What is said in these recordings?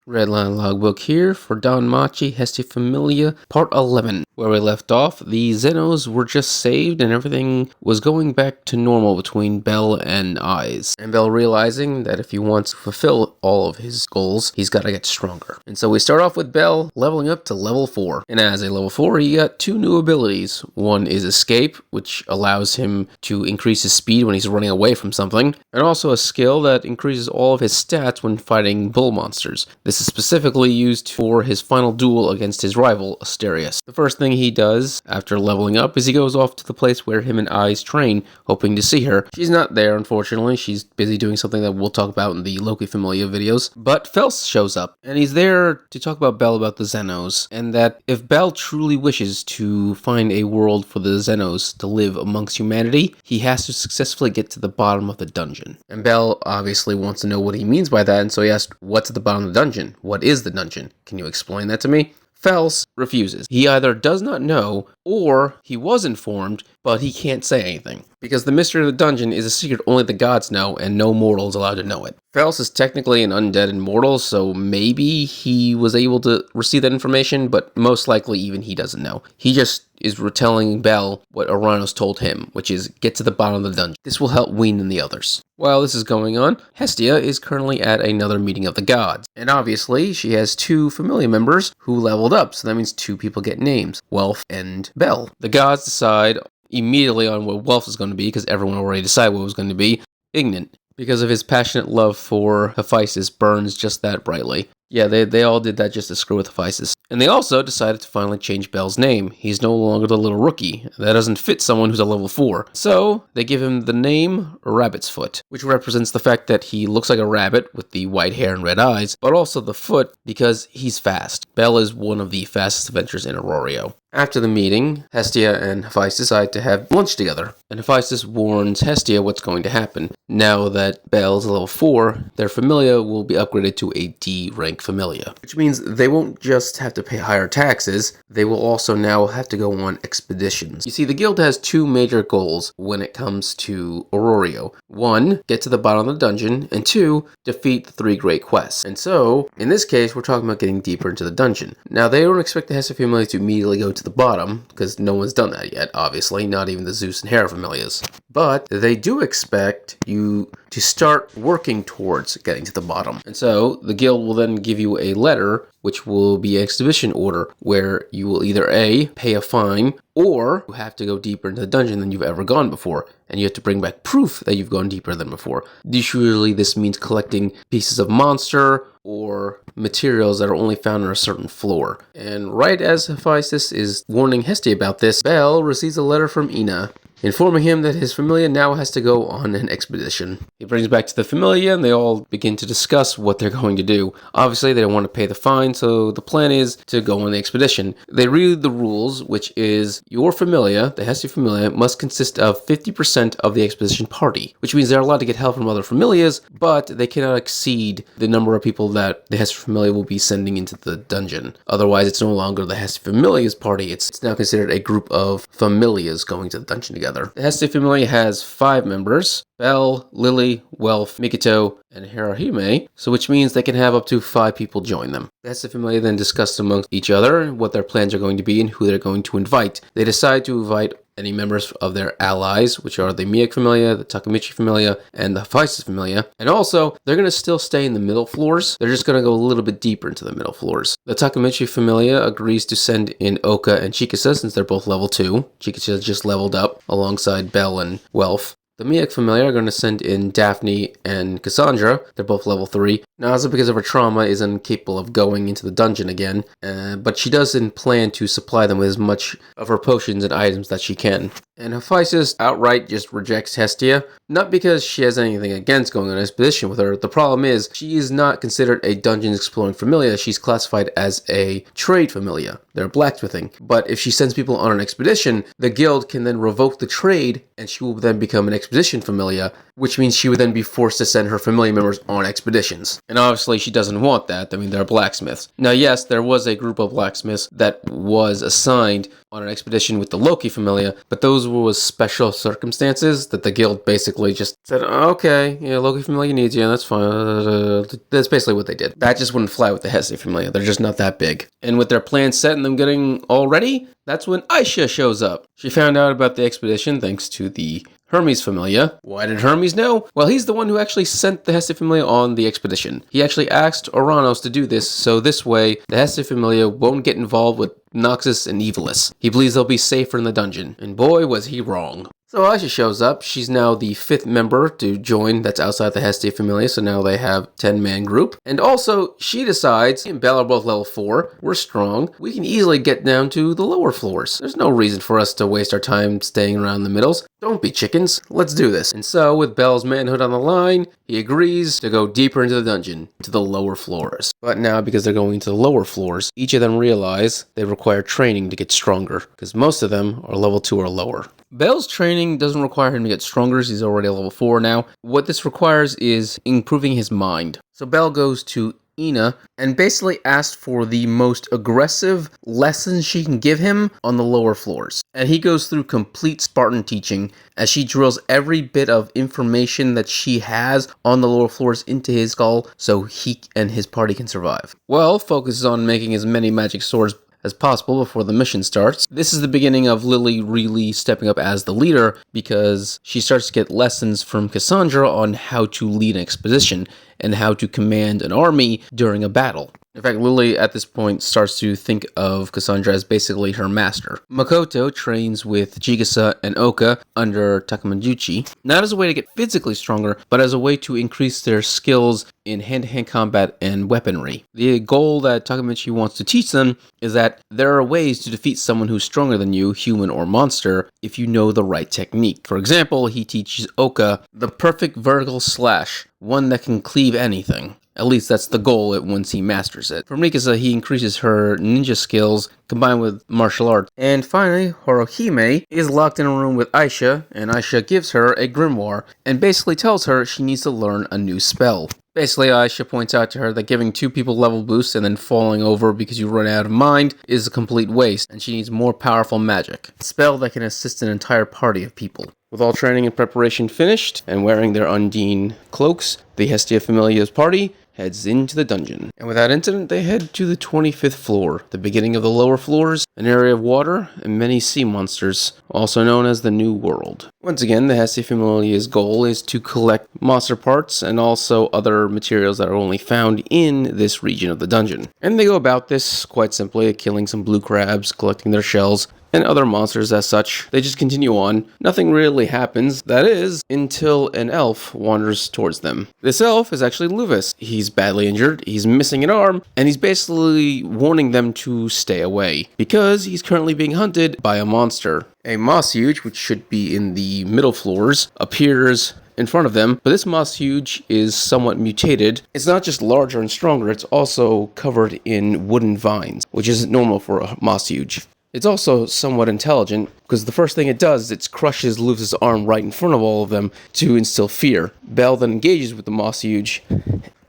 Redline logbook here for Don Machi, Hestia Familia, part 11. Where we left off, the Zenos were just saved and everything was going back to normal between Bell and Eyes. And Bell realizing that if he wants to fulfill all of his goals, he's got to get stronger. And so we start off with Bell leveling up to level 4. And as a level 4, he got 2 new abilities. One is Escape, which allows him to increase his speed when he's running away from something. And also a skill that increases all of his stats when fighting bull monsters. This is specifically used for his final duel against his rival, Asterius. The first thing he does after leveling up is he goes off to the place where him and Eyes train, hoping to see her. She's not there, unfortunately. She's busy doing something that we'll talk about in the Loki Familia videos. But Fels shows up, and he's there to talk about Bell about the Zenos, and that if Bell truly wishes to find a world for the Zenos to live amongst humanity, he has to successfully get to the bottom of the dungeon. And Bell obviously wants to know what he means by that, and so he asks, what's at the bottom of the dungeon? What is the dungeon? Can you explain that to me? Fels refuses. He either does not know, or he was informed, but he can't say anything. Because the mystery of the dungeon is a secret only the gods know, and no mortal is allowed to know it. Fels is technically an undead immortal, so maybe he was able to receive that information, but most likely even he doesn't know. He just is retelling Bell what Oranos told him, which is, get to the bottom of the dungeon. This will help wean in the others. While this is going on, Hestia is currently at another meeting of the gods. And obviously, she has 2 Familia members who leveled up, so that means 2 people get names, Welf and Bell. The gods decide immediately on what Welf is going to be, because everyone already decided what it was going to be, Ignant. Because of his passionate love for Hephaestus burns just that brightly. Yeah, they all did that just to screw with Hephaestus. And they also decided to finally change Bell's name. He's no longer the little rookie. That doesn't fit someone who's a level 4. So, they give him the name Rabbit's Foot, which represents the fact that he looks like a rabbit with the white hair and red eyes, but also the foot because he's fast. Bell is one of the fastest adventurers in Aurorio. After the meeting, Hestia and Hephaestus decide to have lunch together, and Hephaestus warns Hestia what's going to happen. Now that Bell's level 4, their Familia will be upgraded to a D rank Familia, which means they won't just have to pay higher taxes, they will also now have to go on expeditions. You see, the guild has 2 major goals when it comes to Aurorio. 1, get to the bottom of the dungeon, and 2, defeat the 3 great quests. And so, in this case, we're talking about getting deeper into the dungeon. Now, they don't expect the Hestia Familia to immediately go to the bottom, because no one's done that yet, obviously, not even the Zeus and Hera Familias. But they do expect you to start working towards getting to the bottom. And so, the guild will then give you a letter, which will be an exhibition order, where you will either A, pay a fine, or you have to go deeper into the dungeon than you've ever gone before, and you have to bring back proof that you've gone deeper than before. Usually this means collecting pieces of monster, or materials that are only found on a certain floor. And right as Hephaestus is warning Hestia about this, Bell receives a letter from Ina, informing him that his Familia now has to go on an expedition. He brings back to the Familia, and they all begin to discuss what they're going to do. Obviously, they don't want to pay the fine, so the plan is to go on the expedition. They read the rules, which is your Familia, the Hestia Familia, must consist of 50% of the expedition party, which means they're allowed to get help from other Familias, but they cannot exceed the number of people that the Hestia Familia will be sending into the dungeon. Otherwise, it's no longer the Hestia Familia's party, it's now considered a group of Familias going to the dungeon together. The Hestia Familia has 5 members, Bell, Lily, Welf, Mikito, and Harahime, so which means they can have up to 5 people join them. The Hestia Familia then discuss amongst each other what their plans are going to be and who they're going to invite. They decide to invite any members of their allies, which are the Miek Familia, the Takamichi Familia, and the Hephaestus Familia. And also, they're going to still stay in the middle floors. They're just going to go a little bit deeper into the middle floors. The Takamichi Familia agrees to send in Oka and Chikasa since they're both level 2. Chikasa just leveled up alongside Bell and Welf. The Miek Familia are going to send in Daphne and Cassandra. They're both level 3. Naza, because of her trauma, is incapable of going into the dungeon again, but she doesn't plan to supply them with as much of her potions and items that she can. And Hephaestus outright just rejects Hestia, not because she has anything against going on an expedition with her. The problem is, she is not considered a dungeon exploring Familia. She's classified as a trade Familia. They're blacksmithing. But if she sends people on an expedition, the guild can then revoke the trade, and she will then become an expedition Familia, which means she would then be forced to send her Familia members on expeditions. And obviously she doesn't want that. I mean, they're blacksmiths. Now, yes, there was a group of blacksmiths that was assigned on an expedition with the Loki Familia, but those were special circumstances that the guild basically just said, okay, yeah, Loki Familia needs you, that's fine. That's basically what they did. That just wouldn't fly with the Hestia Familia. They're just not that big. And with their plans set and them getting all ready, that's when Aisha shows up. She found out about the expedition thanks to the Hermes Familia. Why did Hermes know? Well, he's the one who actually sent the Hestia Familia on the expedition. He actually asked Oranos to do this, so this way the Hestia Familia won't get involved with Noxus and Evilus. He believes they'll be safer in the dungeon. And boy, was he wrong. So Aisha shows up. She's now the 5th member to join that's outside the Hestia Familia, so now they have 10-man group. And also, she decides, me and Belle are both level 4, we're strong, we can easily get down to the lower floors. There's no reason for us to waste our time staying around the middles. Don't be chickens, let's do this. And so, with Belle's manhood on the line, he agrees to go deeper into the dungeon, to the lower floors. But now, because they're going to the lower floors, each of them realize they require training to get stronger, because most of them are level 2 or lower. Belle's training doesn't require him to get stronger, he's already a level 4 now. What this requires is improving his mind. So Belle goes to Ina and basically asked for the most aggressive lessons she can give him on the lower floors. And he goes through complete Spartan teaching as she drills every bit of information that she has on the lower floors into his skull so he and his party can survive. Well, focuses on making as many magic swords as possible before the mission starts. This is the beginning of Lily really stepping up as the leader because she starts to get lessons from Cassandra on how to lead an expedition and how to command an army during a battle. In fact, Lily at this point starts to think of Cassandra as basically her master. Makoto trains with Jigasa and Oka under Takamajuchi, not as a way to get physically stronger, but as a way to increase their skills in hand-to-hand combat and weaponry. The goal that Takamajuchi wants to teach them is that there are ways to defeat someone who's stronger than you, human or monster, if you know the right technique. For example, he teaches Oka the perfect vertical slash, one that can cleave anything. At least that's the goal once he masters it. For Mikasa, he increases her ninja skills combined with martial arts. And finally, Horohime is locked in a room with Aisha, and Aisha gives her a grimoire and basically tells her she needs to learn a new spell. Basically, Aisha points out to her that giving 2 people level boosts and then falling over because you run out of mind is a complete waste, and she needs more powerful magic. A spell that can assist an entire party of people. With all training and preparation finished, and wearing their Undine cloaks, the Hestia Familia's party heads into the dungeon. And without incident, they head to the 25th floor, the beginning of the lower floors, an area of water, and many sea monsters, also known as the New World. Once again, the Hestia Familia's goal is to collect monster parts and also other materials that are only found in this region of the dungeon. And they go about this quite simply, killing some blue crabs, collecting their shells, and other monsters as such. They just continue on. Nothing really happens, that is, until an elf wanders towards them. This elf is actually Luvis. He's badly injured, he's missing an arm, and he's basically warning them to stay away, because he's currently being hunted by a monster. A moss huge, which should be in the middle floors, appears in front of them, but this moss huge is somewhat mutated. It's not just larger and stronger, it's also covered in wooden vines, which isn't normal for a moss huge. It's also somewhat intelligent, because the first thing it does is it crushes Luvis' arm right in front of all of them to instill fear. Belle then engages with the moss huge,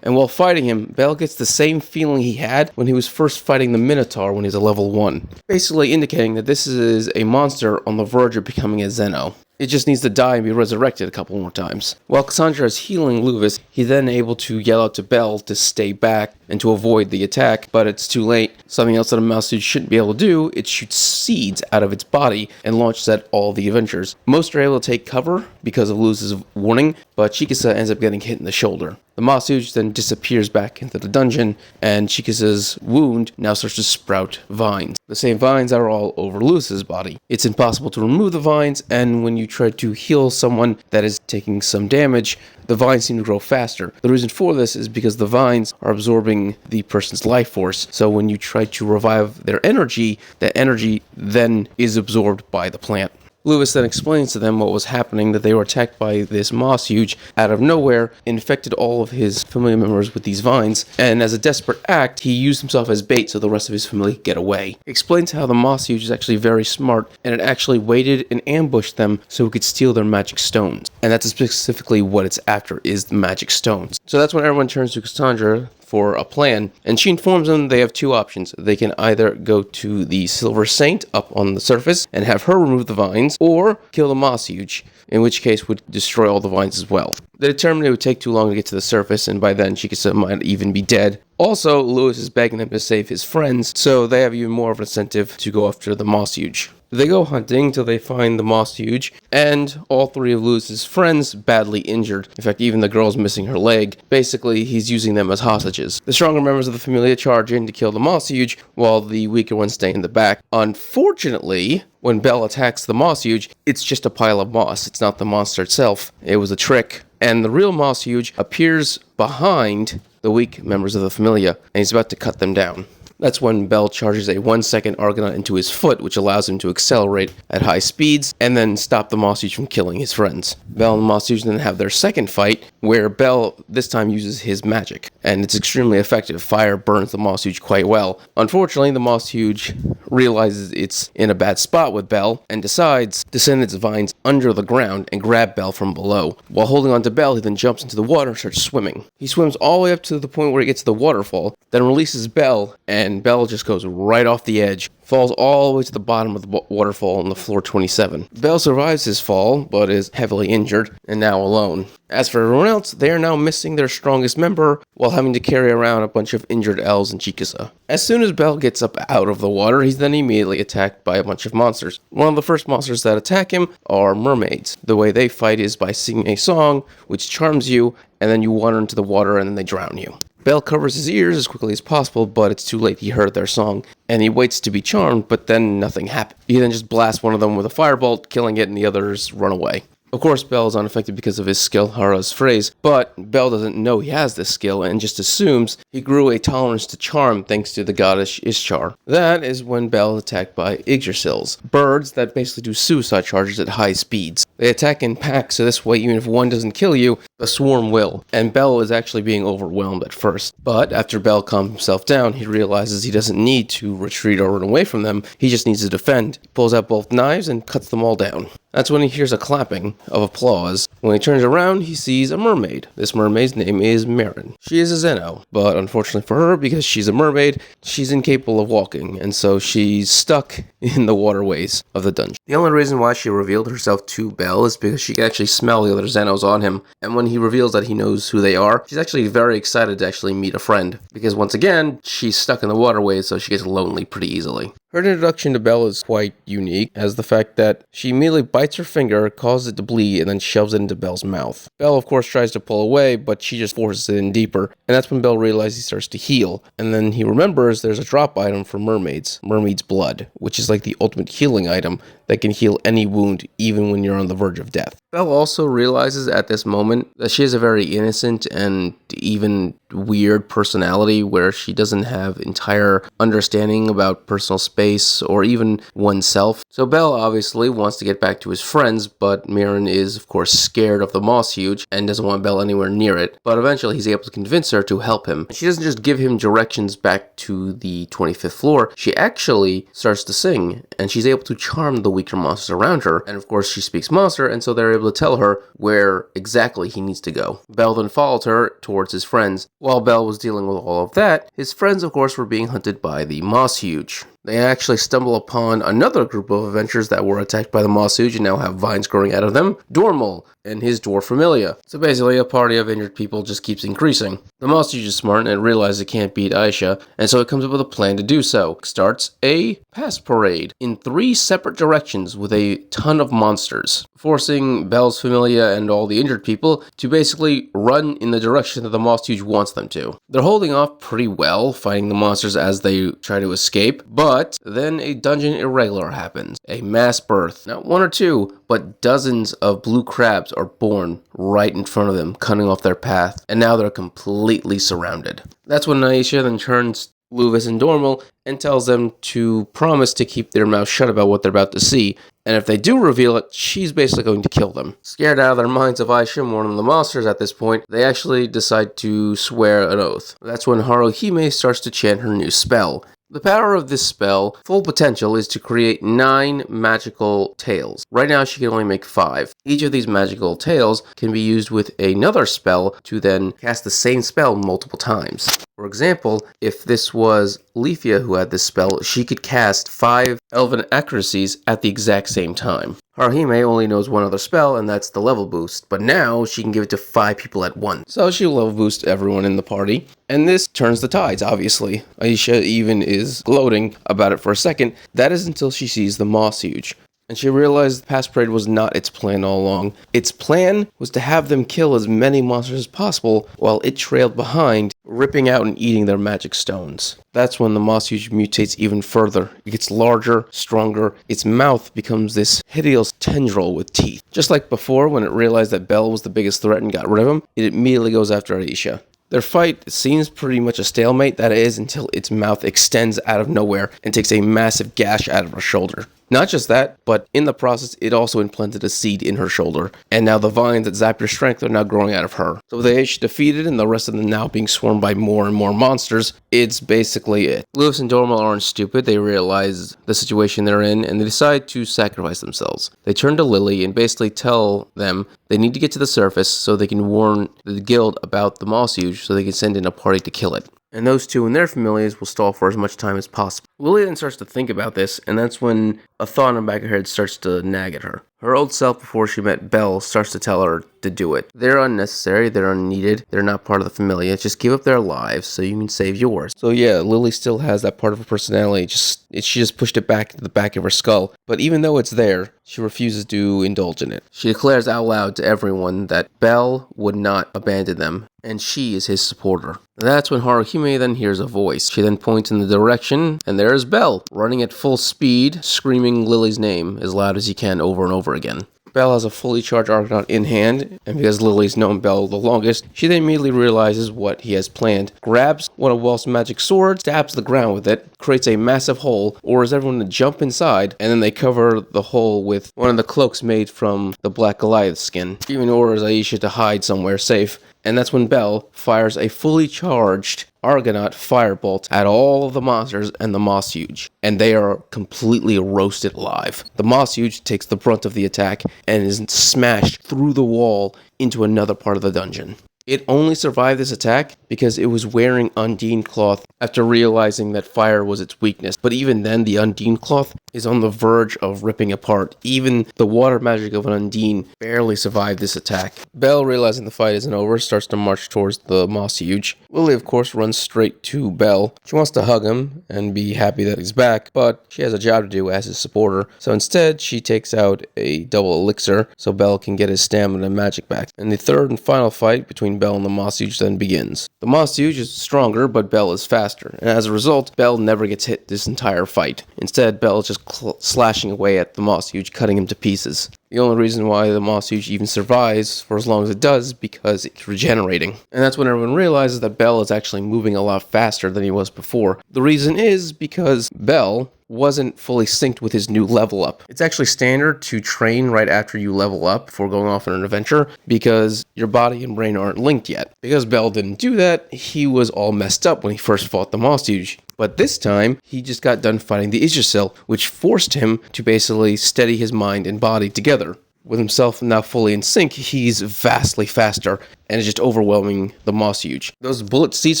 and while fighting him, Belle gets the same feeling he had when he was first fighting the Minotaur when he's a level 1. Basically indicating that this is a monster on the verge of becoming a Xeno. It just needs to die and be resurrected a couple more times. While Cassandra is healing Luvis, he's then able to yell out to Belle to stay back and to avoid the attack, but it's too late. Something else that a mouse suit shouldn't be able to do, it shoots seeds out of its body and launches at all the Avengers. Most are able to take cover because of Luvis's warning, but Chikasa ends up getting hit in the shoulder. The Masuj then disappears back into the dungeon, and Chikasa's wound now starts to sprout vines. The same vines are all over Luvis's body. It's impossible to remove the vines, and when you try to heal someone that is taking some damage, the vines seem to grow faster. The reason for this is because the vines are absorbing the person's life force, so when you try to revive their energy, that energy then is absorbed by the plant. Luvis then explains to them what was happening, that they were attacked by this moss huge out of nowhere, infected all of his family members with these vines, and as a desperate act, he used himself as bait so the rest of his family could get away. He explains how the moss huge is actually very smart, and it actually waited and ambushed them so it could steal their magic stones. and that's specifically what it's after, is the magic stones. So that's when everyone turns to Cassandra for a plan, and she informs them they have two options. They can either go to the Silver Saint up on the surface and have her remove the vines, or kill the Moss Huge, in which case would destroy all the vines as well. They determined it would take too long to get to the surface, and by then Chikasa might even be dead. Also, Lewis is begging them to save his friends, so they have even more of an incentive to go after the Moss Huge. They go hunting till they find the Moss Huge, and all three of Lewis's friends badly injured. In fact, even the girl's missing her leg. Basically, he's using them as hostages. The stronger members of the Familia charge in to kill the Moss Huge, while the weaker ones stay in the back. Unfortunately, when Belle attacks the Moss Huge, it's just a pile of moss. It's not the monster itself. It was a trick. And the real Moss Huge appears behind the weak members of the Familia, and he's about to cut them down. That's when Belle charges a 1-second Argonaut into his foot, which allows him to accelerate at high speeds, and then stop the Moss Huge from killing his friends. Belle and the Moss Huge then have their second fight, where Belle this time uses his magic, and it's extremely effective. Fire burns the Moss Huge quite well. Unfortunately, the Moss Huge realizes it's in a bad spot with Belle, and decides to send its vines under the ground and grab Belle from below. While holding on to Belle, he then jumps into the water and starts swimming. He swims all the way up to the point where he gets to the waterfall, then releases Belle, and Belle just goes right off the edge, falls all the way to the bottom of the waterfall on the floor 27. Belle survives his fall, but is heavily injured, and now alone. As for everyone else, they are now missing their strongest member, while having to carry around a bunch of injured elves and Chikasa. As soon as Belle gets up out of the water, he's then immediately attacked by a bunch of monsters. One of the first monsters that attack him are mermaids. The way they fight is by singing a song, which charms you, and then you wander into the water and then they drown you. Belle covers his ears as quickly as possible, but it's too late. He heard their song, and he waits to be charmed, but then nothing happens. He then just blasts one of them with a firebolt, killing it, and the others run away. Of course, Belle is unaffected because of his skill, Hara's phrase, but Belle doesn't know he has this skill and just assumes he grew a tolerance to charm thanks to the goddess Ishtar. That is when Belle is attacked by Yggdrasils, birds that basically do suicide charges at high speeds. They attack in packs, so this way even if one doesn't kill you, a swarm will, and Belle is actually being overwhelmed at first. But after Belle calms himself down, he realizes he doesn't need to retreat or run away from them, he just needs to defend. He pulls out both knives and cuts them all down. That's when he hears a clapping of applause. When he turns around, he sees a mermaid. This mermaid's name is Marin. She is a Zeno, but unfortunately for her, because she's a mermaid, she's incapable of walking, and so she's stuck in the waterways of the dungeon. The only reason why she revealed herself to Belle is because she can actually smell the other Zenos on him, and when he reveals that he knows who they are, she's actually very excited to actually meet a friend, because once again, she's stuck in the waterways, so she gets lonely pretty easily. Her introduction to Belle is quite unique, as the fact that she immediately bites her finger, causes it to bleed, and then shoves it into Belle's mouth. Belle, of course, tries to pull away, but she just forces it in deeper, and that's when Belle realizes he starts to heal. And then he remembers there's a drop item for mermaids, mermaid's blood, which is like the ultimate healing item that can heal any wound, even when you're on the verge of death. Belle also realizes at this moment that she has a very innocent and even weird personality where she doesn't have entire understanding about personal space or even oneself. So Belle obviously wants to get back to his friends, but Mirren is of course scared of the Moss Huge and doesn't want Belle anywhere near it. But eventually he's able to convince her to help him. She doesn't just give him directions back to the 25th floor, she actually starts to sing, and she's able to charm the weaker monsters around her. And of course she speaks monster, and so they're able to tell her where exactly he needs to go. Belle then follows her towards his friends. While Belle was dealing with all of that, his friends of course were being hunted by the Moss Huge. They actually stumble upon another group of adventurers that were attacked by the Moss Huge and now have vines growing out of them, Dormal and his dwarf Familia. So basically a party of injured people just keeps increasing. The Moss Huge is smart and realizes it can't beat Aisha, and so it comes up with a plan to do so. Starts a pass parade in 3 separate directions with a ton of monsters, forcing Belle's Familia and all the injured people to basically run in the direction that the Moss Huge wants them to. They're holding off pretty well, fighting the monsters as they try to escape, but then a dungeon irregular happens. A mass birth. Not 1 or 2, but dozens of blue crabs are born right in front of them, cutting off their path, and now they're completely surrounded. That's when Aisha then turns Luvis and Dormal and tells them to promise to keep their mouth shut about what they're about to see, and if they do reveal it, she's basically going to kill them. Scared out of their minds of Aisha and one of the monsters at this point, they actually decide to swear an oath. That's when Haruhime starts to chant her new spell. The power of this spell, full potential, is to create 9 magical tails. Right now she can only make 5. Each of these magical tails can be used with another spell to then cast the same spell multiple times. For example, if this was Leafia who had this spell, she could cast 5 Elven Accuracies at the exact same time. Haruhime only knows one other spell, and that's the level boost, but now she can give it to 5 people at once. So she'll level boost everyone in the party, and this turns the tides, obviously. Aisha even is gloating about it for a second. That is until she sees the Moss Huge. And she realized the past parade was not its plan all along. Its plan was to have them kill as many monsters as possible while it trailed behind, ripping out and eating their magic stones. That's when the Moss Huge mutates even further. It gets larger, stronger. Its mouth becomes this hideous tendril with teeth. Just like before, when it realized that Belle was the biggest threat and got rid of him, it immediately goes after Aisha. Their fight seems pretty much a stalemate, that is, until its mouth extends out of nowhere and takes a massive gash out of her shoulder. Not just that, but in the process, it also implanted a seed in her shoulder, and now the vines that zap your strength are now growing out of her. So with Aisha defeated and the rest of them now being swarmed by more and more monsters, it's basically it. Lewis and Dormal aren't stupid. They realize the situation they're in, and they decide to sacrifice themselves. They turn to Lily and basically tell them they need to get to the surface so they can warn the guild about the Moss Huge so they can send in a party to kill it. And those two and their familiars will stall for as much time as possible. Lily then starts to think about this, and that's when a thought in the back of her head starts to nag at her. Her old self before she met Belle starts to tell her to do it. They're unnecessary, they're unneeded, they're not part of the Familia. Just give up their lives so you can save yours. So yeah, Lily still has that part of her personality, she just pushed it back to the back of her skull. But even though it's there, she refuses to indulge in it. She declares out loud to everyone that Belle would not abandon them, and she is his supporter. That's when Haruhime then hears a voice. She then points in the direction, and there is Belle, running at full speed, screaming Lily's name as loud as he can over and over again. Belle has a fully charged Argonaut in hand, and because Lily's known Belle the longest, she then immediately realizes what he has planned, grabs one of Welf's magic swords, stabs the ground with it, creates a massive hole, orders everyone to jump inside, and then they cover the hole with one of the cloaks made from the Black Goliath skin. She even orders Aisha to hide somewhere safe. And that's when Belle fires a fully charged Argonaut firebolt at all of the monsters and the Moss Huge, and they are completely roasted alive. The Moss Huge takes the brunt of the attack and is smashed through the wall into another part of the dungeon. It only survived this attack because it was wearing Undine cloth after realizing that fire was its weakness. But even then, the Undine cloth is on the verge of ripping apart. Even the water magic of an Undine barely survived this attack. Belle, realizing the fight isn't over, starts to march towards the Moss Huge. Lily, of course, runs straight to Belle. She wants to hug him and be happy that he's back, but she has a job to do as his supporter. So instead, she takes out a double elixir so Belle can get his stamina and magic back. And the third and final fight between Belle and the Moss Huge then begins. The Moss Huge is stronger, but Belle is faster, and as a result, Belle never gets hit this entire fight. Instead, Belle is just slashing away at the Moss Huge, cutting him to pieces. The only reason why the Moss Huge even survives for as long as it does is because it's regenerating. And that's when everyone realizes that Belle is actually moving a lot faster than he was before. The reason is because Belle wasn't fully synced with his new level up. It's actually standard to train right after you level up before going off on an adventure because your body and brain aren't linked yet. Because Belle didn't do that, he was all messed up when he first fought the Moss Huge. But this time, he just got done fighting the Yggdrasil, which forced him to basically steady his mind and body together. With himself now fully in sync, he's vastly faster and is just overwhelming the Moss Huge. Those bullet seeds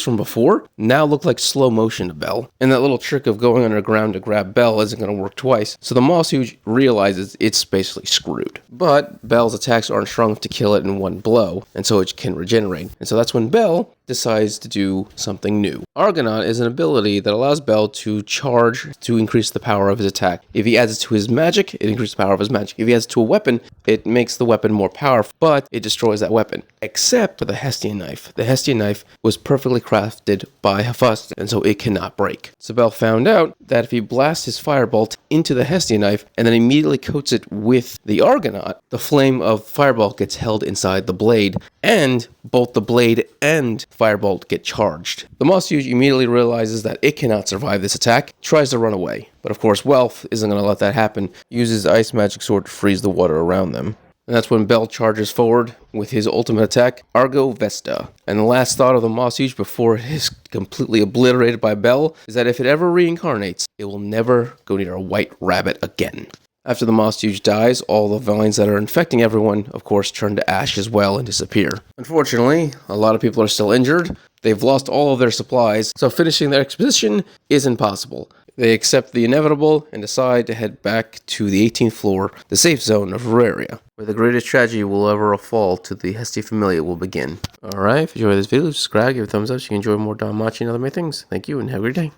from before now look like slow motion to Belle. And that little trick of going underground to grab Belle isn't going to work twice. So the Moss Huge realizes it's basically screwed. But Belle's attacks aren't strong enough to kill it in one blow, and so it can regenerate. And so that's when Belle decides to do something new. Argonaut is an ability that allows Belle to charge to increase the power of his attack. If he adds it to his magic, it increases the power of his magic. If he adds it to a weapon, it makes the weapon more powerful, but it destroys that weapon. Except for the Hestia knife. The Hestia knife was perfectly crafted by Hephaestus, and so it cannot break. So Belle found out that if he blasts his firebolt into the Hestia knife and then immediately coats it with the Argonaut, the flame of firebolt gets held inside the blade, and both the blade and firebolt get charged. The Moss Huge immediately realizes that it cannot survive this attack, tries to run away. But of course, Welf isn't going to let that happen, uses Ice Magic Sword to freeze the water around them. And that's when Bell charges forward with his ultimate attack, Argo Vesta. And the last thought of the Moss Huge before it is completely obliterated by Bell is that if it ever reincarnates, it will never go near a white rabbit again. After the Moss Huge dies, all the vines that are infecting everyone, of course, turn to ash as well and disappear. Unfortunately, a lot of people are still injured. They've lost all of their supplies, so finishing their expedition is impossible. They accept the inevitable and decide to head back to the 18th floor, the safe zone of Ruraria, where the greatest tragedy will ever fall to the Hestia Familia will begin. Alright, if you enjoyed this video, subscribe, give it a thumbs up so you can enjoy more Don Machi and other things. Thank you and have a great day.